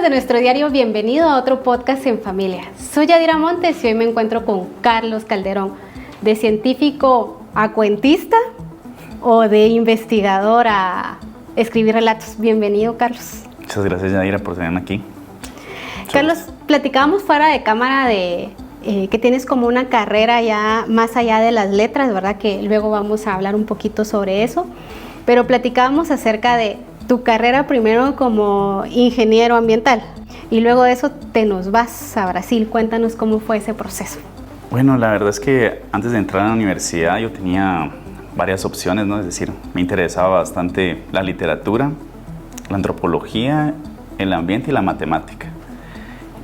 amigos de nuestro diario, bienvenido a otro podcast en familia. Soy Yadira Montes y hoy me encuentro con Carlos Calderón, de científico a cuentista o de investigador a escribir relatos. Bienvenido, Carlos. Muchas gracias, Yadira, por tenerme aquí. Carlos, platicábamos fuera de cámara de que tienes como una carrera ya más allá de las letras, ¿verdad? Que luego vamos a hablar un poquito sobre eso, pero platicábamos acerca de tu carrera primero como ingeniero ambiental y luego de eso te nos vas a Brasil. Cuéntanos cómo fue ese proceso. Bueno, la verdad es que antes de entrar a la universidad yo tenía varias opciones, ¿no? Es decir, me interesaba bastante la literatura, la antropología, el ambiente y la matemática.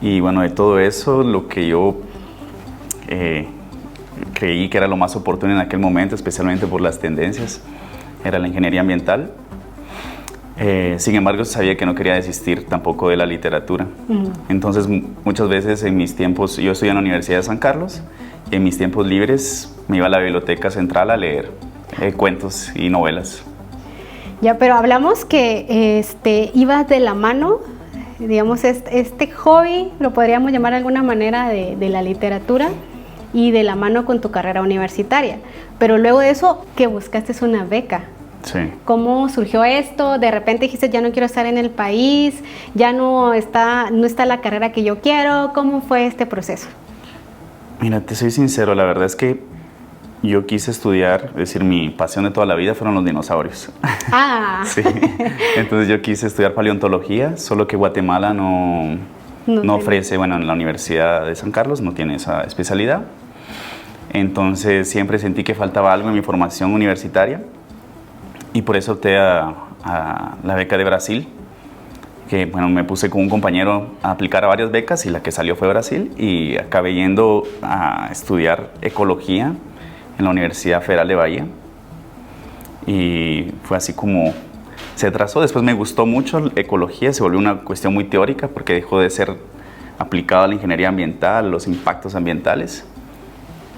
Y bueno, de todo eso, lo que yo creí que era lo más oportuno en aquel momento, especialmente por las tendencias, era la ingeniería ambiental. Sin embargo, sabía que no quería desistir tampoco de la literatura. Entonces, muchas veces en mis tiempos, yo estudié en la Universidad de San Carlos, y en mis tiempos libres me iba a la biblioteca central a leer cuentos y novelas. Ya, pero hablamos que ibas de la mano, digamos, este hobby, lo podríamos llamar de alguna manera, de la literatura y de la mano con tu carrera universitaria. Pero luego de eso, que buscaste una beca. Sí. ¿Cómo surgió esto? De repente dijiste, ya no quiero estar en el país, ya no está la carrera que yo quiero. ¿Cómo fue este proceso? Mira, te soy sincero, la verdad es que yo quise estudiar, es decir, mi pasión de toda la vida fueron los dinosaurios. Ah. Sí. Entonces yo quise estudiar paleontología, solo que Guatemala no ofrece, bueno, en la Universidad de San Carlos no tiene esa especialidad. Entonces siempre sentí que faltaba algo en mi formación universitaria. Y por eso opté a la beca de Brasil, que bueno, me puse con un compañero a aplicar a varias becas y la que salió fue Brasil y acabé yendo a estudiar ecología en la Universidad Federal de Bahía. Y fue así como se trazó. Después me gustó mucho ecología, se volvió una cuestión muy teórica porque dejó de ser aplicada a la ingeniería ambiental, los impactos ambientales.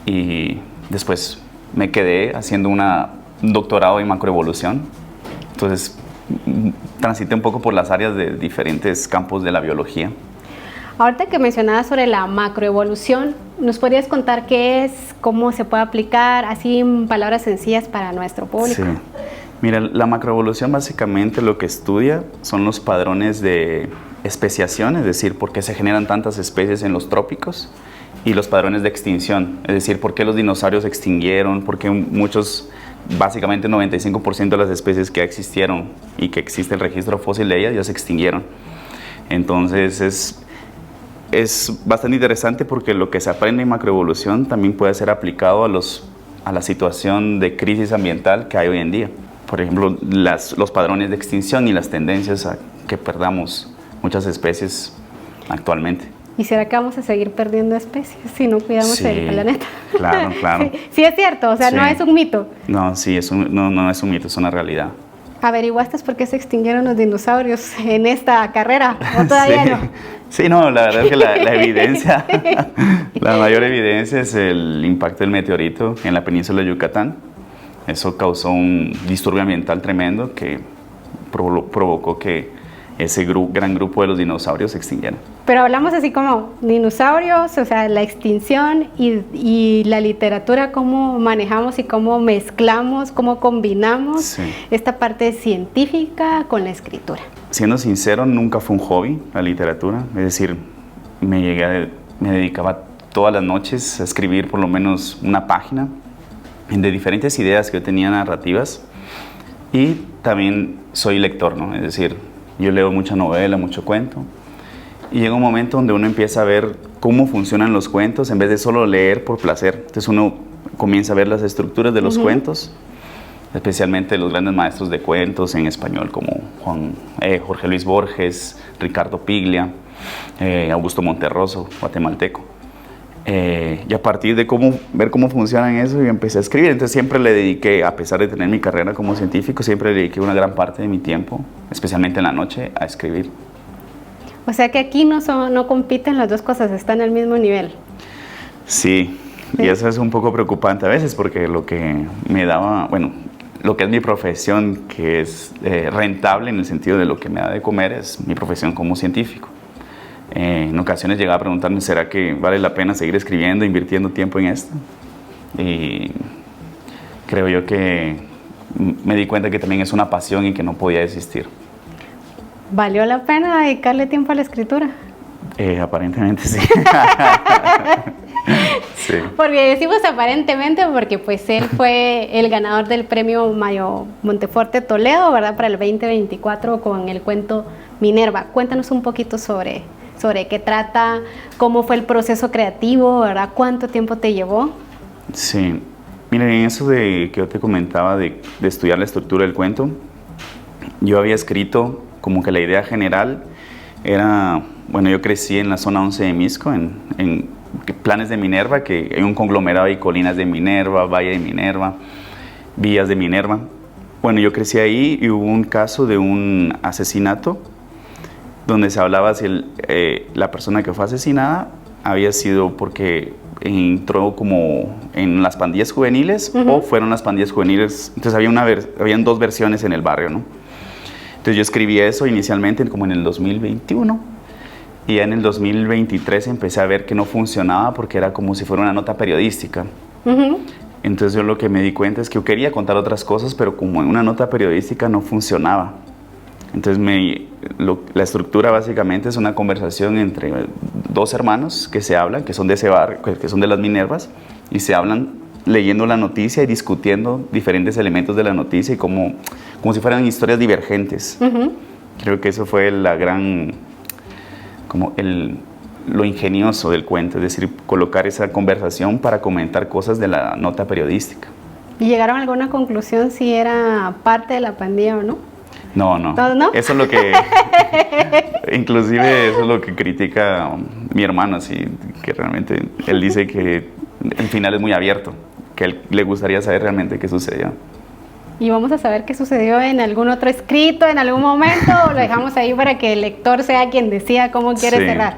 Y después me quedé haciendo un doctorado en macroevolución. Entonces transité un poco por las áreas de diferentes campos de la biología. Ahorita que mencionabas sobre la macroevolución, ¿nos podrías contar qué es, cómo se puede aplicar, así en palabras sencillas para nuestro público? Sí. Mira, la macroevolución básicamente lo que estudia son los padrones de especiación, es decir, por qué se generan tantas especies en los trópicos, y los padrones de extinción, es decir, por qué los dinosaurios se extinguieron, por qué muchos, básicamente el 95% de las especies que existieron y que existe el registro fósil de ellas ya se extinguieron. Entonces es bastante interesante porque lo que se aprende en macroevolución también puede ser aplicado a la situación de crisis ambiental que hay hoy en día. Por ejemplo, los padrones de extinción y las tendencias a que perdamos muchas especies actualmente. ¿Y será que vamos a seguir perdiendo especies si no cuidamos el planeta? Claro, claro. Sí, es cierto, o sea, no es un mito. No, sí, no es un mito, es una realidad. ¿Averiguaste por qué se extinguieron los dinosaurios en esta carrera? ¿O todavía no? Sí, no, la verdad es que la evidencia, la mayor evidencia es el impacto del meteorito en la península de Yucatán. Eso causó un disturbio ambiental tremendo que provocó que ese gran grupo de los dinosaurios se extinguieran. Pero hablamos así como dinosaurios, o sea, la extinción y la literatura, cómo manejamos y cómo mezclamos, cómo combinamos esta parte científica con la escritura. Siendo sincero, nunca fue un hobby la literatura, es decir, me dedicaba todas las noches a escribir por lo menos una página de diferentes ideas que yo tenía narrativas, y también soy lector, ¿no? Es decir, yo leo mucha novela, mucho cuento, y llega un momento donde uno empieza a ver cómo funcionan los cuentos en vez de solo leer por placer. Entonces uno comienza a ver las estructuras de los cuentos, especialmente los grandes maestros de cuentos en español como Jorge Luis Borges, Ricardo Piglia, Augusto Monterroso, guatemalteco. Y a partir de ver cómo funcionan eso, yo empecé a escribir. Entonces siempre le dediqué, a pesar de tener mi carrera como científico, siempre le dediqué una gran parte de mi tiempo, especialmente en la noche, a escribir. O sea que aquí no compiten las dos cosas, están al mismo nivel. Sí, y eso es un poco preocupante a veces porque lo que me daba, bueno, lo que es mi profesión, que es rentable en el sentido de lo que me da de comer, es mi profesión como científico. En ocasiones llegaba a preguntarme, ¿será que vale la pena seguir escribiendo, invirtiendo tiempo en esto? Y creo yo que me di cuenta que también es una pasión y que no podía desistir. ¿Valió la pena dedicarle tiempo a la escritura? Aparentemente sí. Sí. Porque decimos aparentemente porque pues él fue el ganador del premio Mario Monteforte Toledo, ¿verdad? Para el 2024 con el cuento Minerva. Cuéntanos un poquito sobre qué trata, cómo fue el proceso creativo, ¿verdad? ¿Cuánto tiempo te llevó? Sí. Miren, en eso de que yo te comentaba de estudiar la estructura del cuento, yo había escrito como que la idea general era, bueno, yo crecí en la zona 11 de Misco, en Planes de Minerva, que hay un conglomerado de colinas de Minerva, Valle de Minerva, Villas de Minerva. Bueno, yo crecí ahí y hubo un caso de un asesinato donde se hablaba si la persona que fue asesinada había sido porque entró como en las pandillas juveniles o fueron las pandillas juveniles. Entonces habían dos versiones en el barrio, ¿no? Entonces yo escribí eso inicialmente como en el 2021 y ya en el 2023 empecé a ver que no funcionaba porque era como si fuera una nota periodística. Entonces yo lo que me di cuenta es que yo quería contar otras cosas, pero como en una nota periodística no funcionaba. Entonces la estructura básicamente es una conversación entre dos hermanos que se hablan, que son de ese barrio, que son de las Minervas, y se hablan leyendo la noticia y discutiendo diferentes elementos de la noticia y como si fueran historias divergentes. Creo que eso fue lo ingenioso del cuento, es decir, colocar esa conversación para comentar cosas de la nota periodística. ¿Y llegaron a alguna conclusión si era parte de la pandilla o no? No. ¿No? Eso es lo que, inclusive eso es lo que critica mi hermano, así que realmente él dice que el final es muy abierto, que él le gustaría saber realmente qué sucedió. ¿Y vamos a saber qué sucedió en algún otro escrito, en algún momento, o lo dejamos ahí para que el lector sea quien decida cómo quiere cerrar?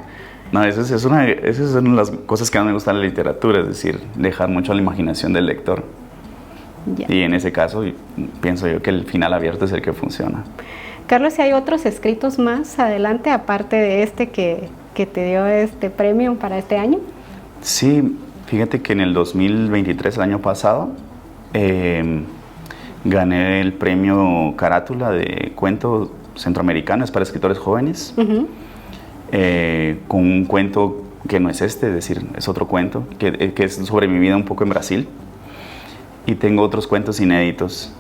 No, esa es una de las cosas que más me gusta de la literatura, es decir, dejar mucho a la imaginación del lector. Yeah. Y en ese caso, pienso yo que el final abierto es el que funciona. Carlos, ¿y hay otros escritos más adelante, aparte de este que te dio este premio para este año? Sí, fíjate que en el 2023, el año pasado, gané el premio Carátula de cuento centroamericano, es para escritores jóvenes, con un cuento que no es este, es decir, es otro cuento, que es sobre mi vida un poco en Brasil. Y tengo otros cuentos inéditos.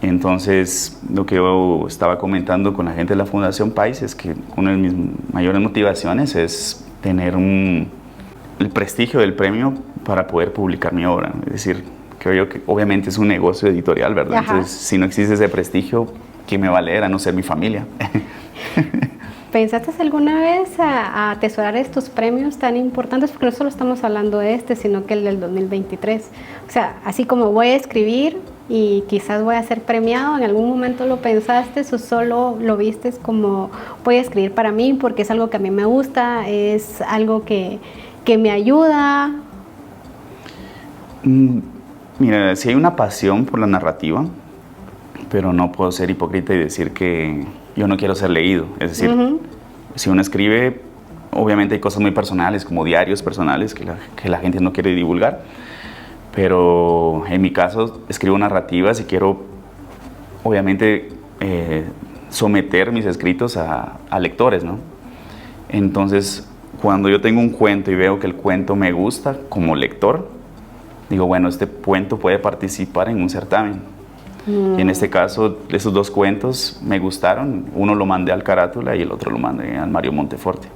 Entonces, lo que yo estaba comentando con la gente de la Fundación Pais es que una de mis mayores motivaciones es tener el prestigio del premio para poder publicar mi obra. Es decir, creo yo que obviamente es un negocio editorial, ¿verdad? Ajá. Entonces, si no existe ese prestigio, ¿quién me va a leer a no ser mi familia? ¿Pensaste alguna vez a atesorar estos premios tan importantes? Porque no solo estamos hablando de este, sino que el del 2023. O sea, así como voy a escribir y quizás voy a ser premiado, ¿en algún momento lo pensaste o solo lo vistes como voy a escribir para mí porque es algo que a mí me gusta, es algo que me ayuda? Mira, sí hay una pasión por la narrativa, pero no puedo ser hipócrita y decir que yo no quiero ser leído. Es decir, si uno escribe, obviamente hay cosas muy personales, como diarios personales, que la gente no quiere divulgar. Pero en mi caso, escribo narrativas y quiero, obviamente, someter mis escritos a lectores, ¿no? Entonces, cuando yo tengo un cuento y veo que el cuento me gusta como lector, digo, bueno, este cuento puede participar en un certamen. Y en este caso, esos dos cuentos me gustaron. Uno lo mandé al Carátula y el otro lo mandé al Mario Monteforte.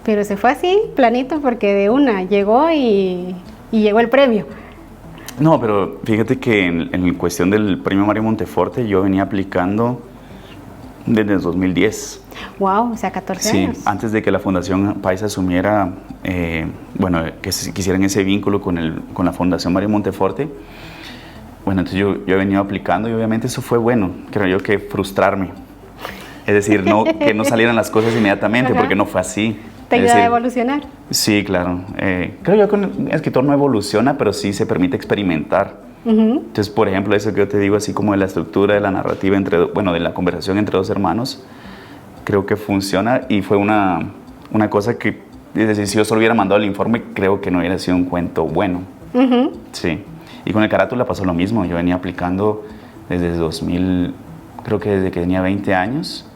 Pero se fue así, planito, porque de una llegó y llegó el premio. No, pero fíjate que en cuestión del premio Mario Monteforte yo venía aplicando desde el 2010. Wow, o sea, 14 años. Sí, antes de que la Fundación Pais asumiera, bueno, que quisieran ese vínculo con la Fundación Mario Monteforte. Bueno, entonces yo he venido aplicando y obviamente eso fue bueno, creo yo, que frustrarme. Es decir, que no salieran las cosas inmediatamente, porque no fue así. ¿Te ayuda a evolucionar? Sí, claro. Creo yo que un escritor no evoluciona, pero sí se permite experimentar. Entonces, por ejemplo, eso que yo te digo, así como de la estructura de la narrativa, de la conversación entre dos hermanos, creo que funciona y fue una una cosa que, es decir, si yo solo hubiera mandado el informe, creo que no hubiera sido un cuento bueno. Sí. Y con el Carátula pasó lo mismo. Yo venía aplicando desde 2000, creo que desde que tenía 20 años,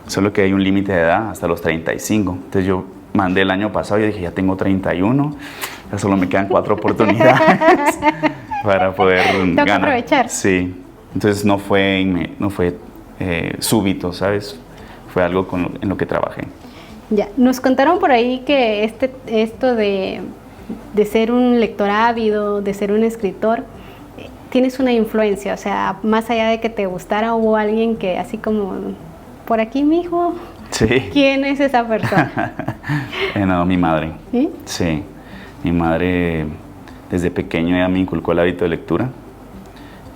solo que hay un límite de edad hasta los 35. Entonces yo mandé el año pasado y dije, ya tengo 31, ya solo me quedan 4 oportunidades para poder ganar. Que aprovechar. Sí. Entonces no fue súbito, ¿sabes? Fue algo en lo que trabajé. Ya, nos contaron por ahí que esto de ser un lector ávido, de ser un escritor, tienes una influencia, o sea, más allá de que te gustara, hubo alguien que así como, por aquí, mijo, sí. ¿Quién es esa persona? No, mi madre. ¿Sí? Sí, mi madre desde pequeño ya me inculcó el hábito de lectura.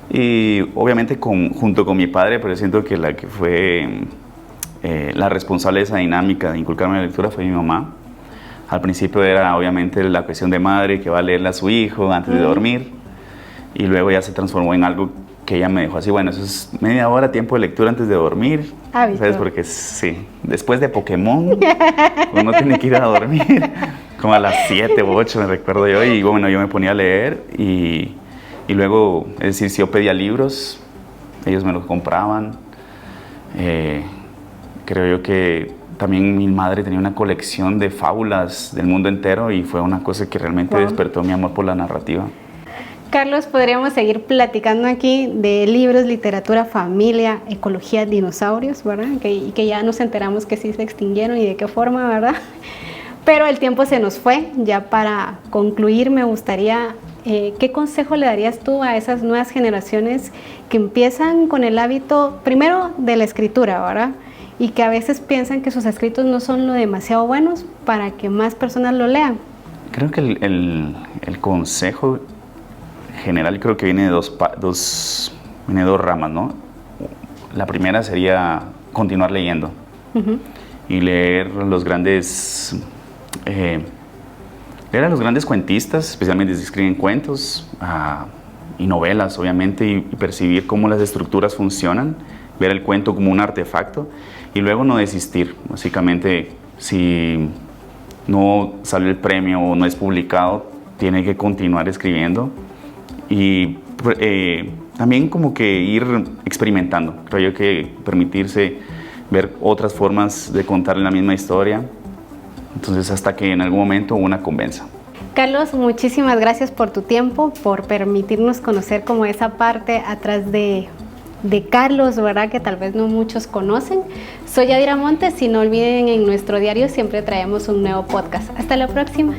Y obviamente junto con mi padre, pero siento que la que fue la responsable de esa dinámica de inculcarme la lectura fue mi mamá. Al principio era obviamente la cuestión de madre que va a leerle a su hijo antes de dormir, y luego ya se transformó en algo que ella me dijo así, bueno, eso es media hora, tiempo de lectura antes de dormir. Hábito. ¿Sabes? Porque sí, después de Pokémon uno tiene que ir a dormir como a las 7 u 8, me recuerdo yo, y bueno, yo me ponía a leer y luego, es decir, si yo pedía libros, ellos me los compraban. Creo yo que también mi madre tenía una colección de fábulas del mundo entero y fue una cosa que realmente despertó mi amor por la narrativa. Carlos, podríamos seguir platicando aquí de libros, literatura, familia, ecología, dinosaurios, ¿verdad? Y que ya nos enteramos que sí se extinguieron y de qué forma, ¿verdad? Pero el tiempo se nos fue. Ya para concluir, me gustaría, ¿qué consejo le darías tú a esas nuevas generaciones que empiezan con el hábito, primero, de la escritura, ¿verdad? Y que a veces piensan que sus escritos no son lo demasiado buenos para que más personas lo lean? Creo que el consejo general creo que viene de dos ramas, ¿no? La primera sería continuar leyendo y leer a los grandes cuentistas, especialmente si escriben cuentos y novelas, obviamente, y percibir cómo las estructuras funcionan, ver el cuento como un artefacto y luego no desistir. Básicamente, si no sale el premio o no es publicado, tiene que continuar escribiendo. Y también como que ir experimentando, creo yo, que permitirse ver otras formas de contar la misma historia, entonces hasta que en algún momento una convenza. Carlos, muchísimas gracias por tu tiempo, por permitirnos conocer como esa parte atrás de Carlos, ¿verdad? Que tal vez no muchos conocen. Soy Yadira Montes y no olviden, en nuestro diario siempre traemos un nuevo podcast. Hasta la próxima.